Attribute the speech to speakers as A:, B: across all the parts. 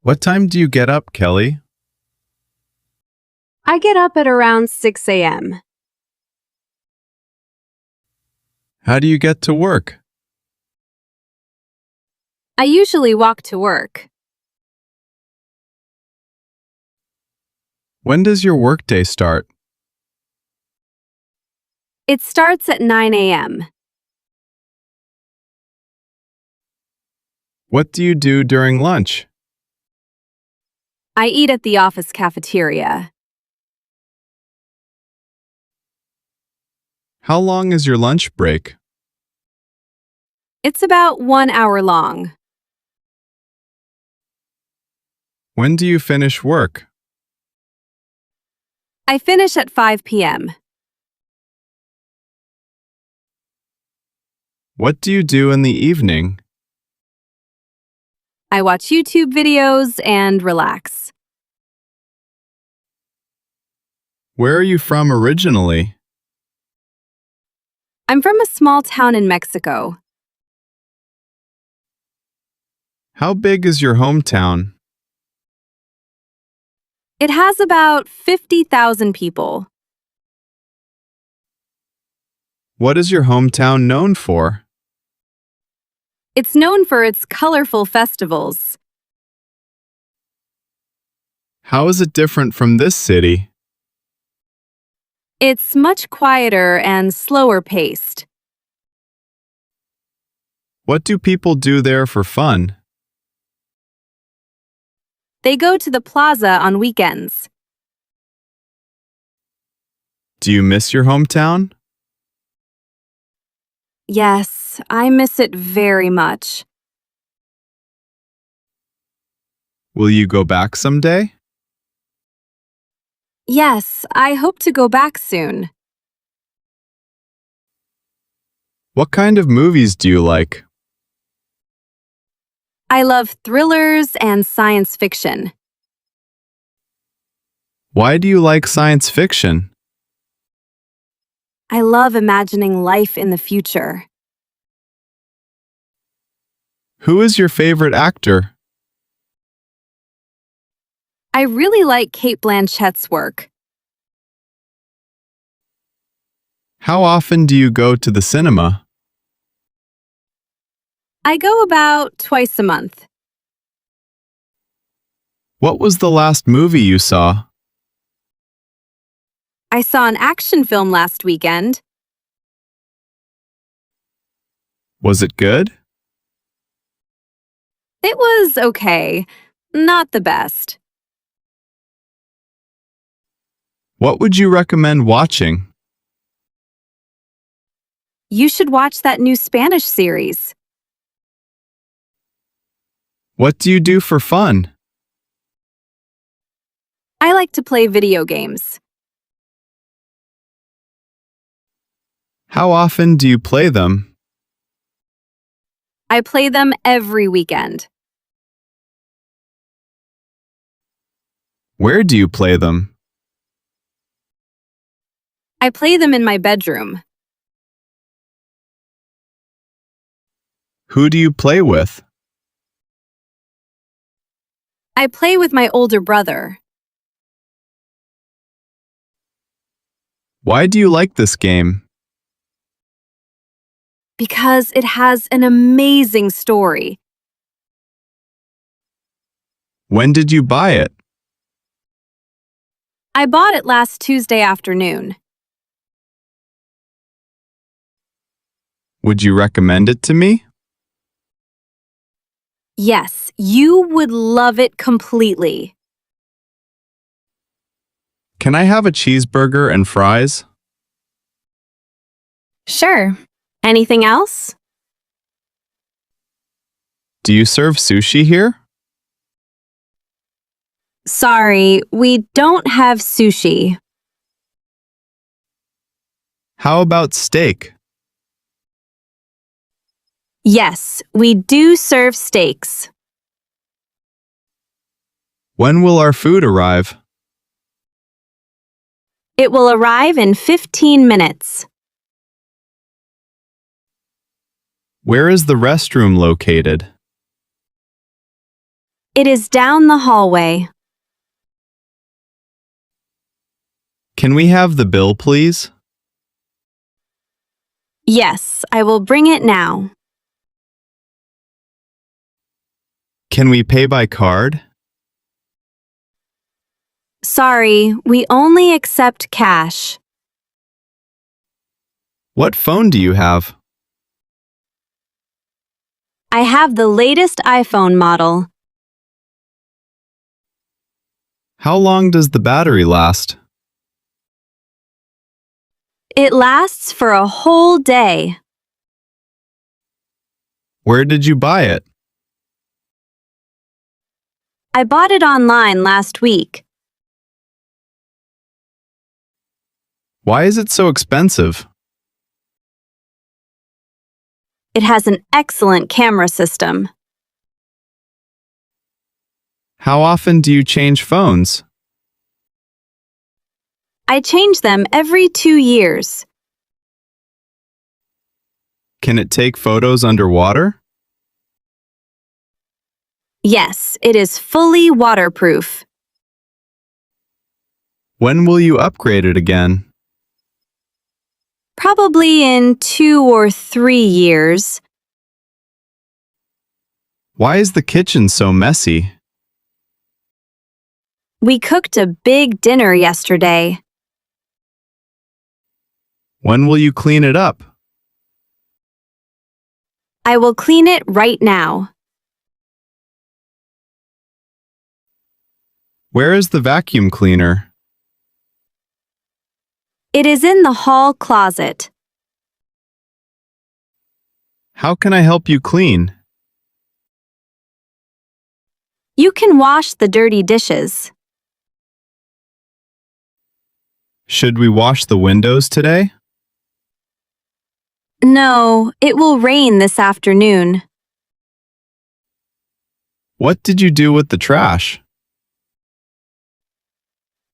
A: What time do you get up, Kelly?
B: I get up at around 6 a.m.
A: How do you get to work?
B: I usually walk to work.
A: When does your workday start?
B: It starts at 9 a.m.
A: What do you do during lunch?
B: I eat at the office cafeteria.
A: How long is your lunch break?
B: It's about 1 hour long.
A: When do you finish work?
B: I finish at 5 p.m.
A: What do you do in the evening?
B: I watch YouTube videos and relax.
A: Where are you from originally?
B: I'm from a small town in Mexico.
A: How big is your hometown?
B: It has about 50,000 people.
A: What is your hometown known for?
B: It's known for its colorful festivals.
A: How is it different from this city?
B: It's much quieter and slower paced.
A: What do people do there for fun?
B: They go to the plaza on weekends.
A: Do you miss your hometown?
B: Yes, I miss it very much.
A: Will you go back someday?
B: Yes, I hope to go back soon.
A: What kind of movies do you like?
B: I love thrillers and science fiction.
A: Why do you like science fiction?
B: I love imagining life in the future.
A: Who is your favorite actor?
B: I really like Cate Blanchett's work.
A: How often do you go to the cinema?
B: I go about twice a month.
A: What was the last movie you saw?
B: I saw an action film last weekend.
A: Was it good?
B: It was okay, not the best.
A: What would you recommend watching?
B: You should watch that new Spanish series.
A: What do you do for fun?
B: I like to play video games.
A: How often do you play them?
B: I play them every weekend.
A: Where do you play them?
B: I play them in my bedroom.
A: Who do you play with?
B: I play with my older brother.
A: Why do you like this game?
B: Because it has an amazing story.
A: When did you buy it?
B: I bought it last Tuesday afternoon.
A: Would you recommend it to me?
B: Yes, you would love it completely.
A: Can I have a cheeseburger and fries?
B: Sure. Anything else?
A: Do you serve sushi here?
B: Sorry, we don't have sushi.
A: How about steak?
B: Yes, we do serve steaks.
A: When will our food arrive?
B: It will arrive in 15 minutes.
A: Where is the restroom located?
B: It is down the hallway.
A: Can we have the bill, please?
B: Yes, I will bring it now.
A: Can we pay by card?
B: Sorry, we only accept cash.
A: What phone do you have?
B: I have the latest iPhone model.
A: How long does the battery last?
B: It lasts for a whole day.
A: Where did you buy it?
B: I bought it online last week.
A: Why is it so expensive?
B: It has an excellent camera system.
A: How often do you change phones?
B: I change them every 2 years.
A: Can it take photos underwater?
B: Yes, it is fully waterproof.
A: When will you upgrade it again?
B: Probably in 2 or 3 years.
A: Why is the kitchen so messy?
B: We cooked a big dinner yesterday.
A: When will you clean it up?
B: I will clean it right now.
A: Where is the vacuum cleaner?
B: It is in the hall closet.
A: How can I help you clean?
B: You can wash the dirty dishes.
A: Should we wash the windows today?
B: No, it will rain this afternoon.
A: What did you do with the trash?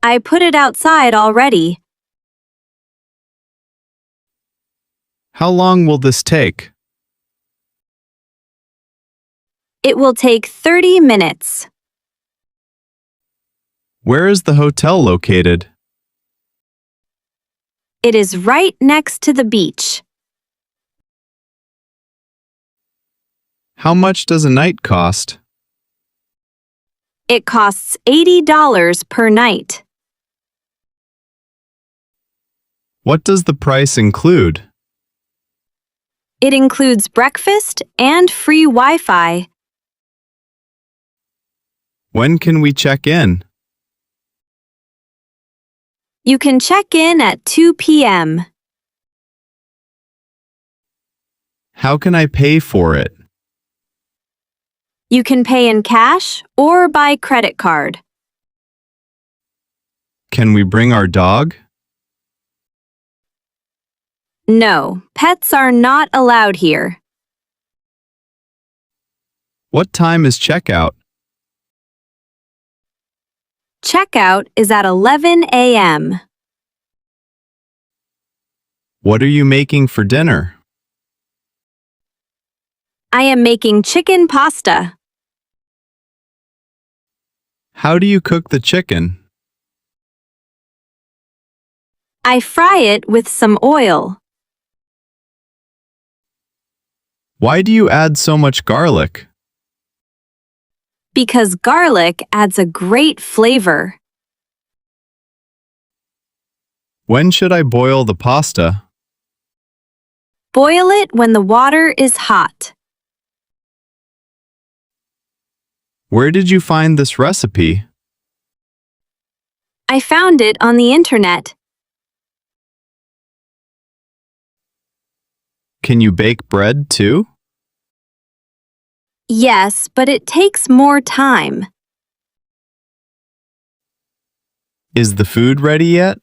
B: I put it outside already.
A: How long will this take?
B: It will take 30 minutes.
A: Where is the hotel located?
B: It is right next to the beach.
A: How much does a night cost?
B: It costs $80 per night.
A: What does the price include?
B: It includes breakfast and free Wi-Fi.
A: When can we check in?
B: You can check in at 2 p.m.
A: How can I pay for it?
B: You can pay in cash or by credit card.
A: Can we bring our dog?
B: No, pets are not allowed here.
A: What time is checkout?
B: Checkout is at 11 a.m.
A: What are you making for dinner?
B: I am making chicken pasta.
A: How do you cook the chicken?
B: I fry it with some oil.
A: Why do you add so much garlic?
B: Because garlic adds a great flavor.
A: When should I boil the pasta?
B: Boil it when the water is hot.
A: Where did you find this recipe?
B: I found it on the internet.
A: Can you bake bread too?
B: Yes, but it takes more time.
A: Is the food ready yet?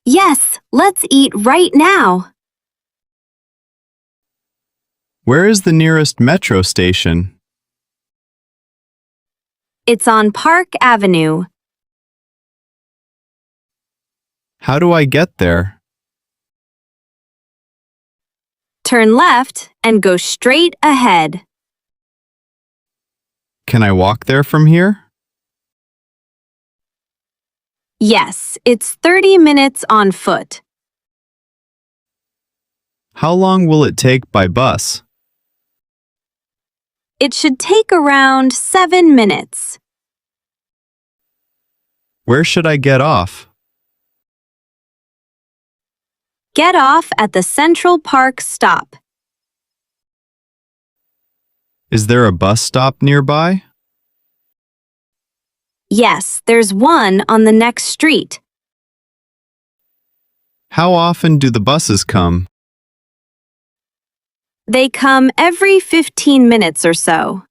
B: Yes, let's eat right now.
A: Where is the nearest metro station?
B: It's on Park Avenue.
A: How do I get there?
B: Turn left and go straight ahead.
A: Can I walk there from here?
B: Yes, it's 30 minutes on foot.
A: How long will it take by bus?
B: It should take around 7 minutes.
A: Where should I get off?
B: Get off at the Central Park stop.
A: Is there a bus stop nearby?
B: Yes, there's one on the next street.
A: How often do the buses come?
B: They come every 15 minutes or so.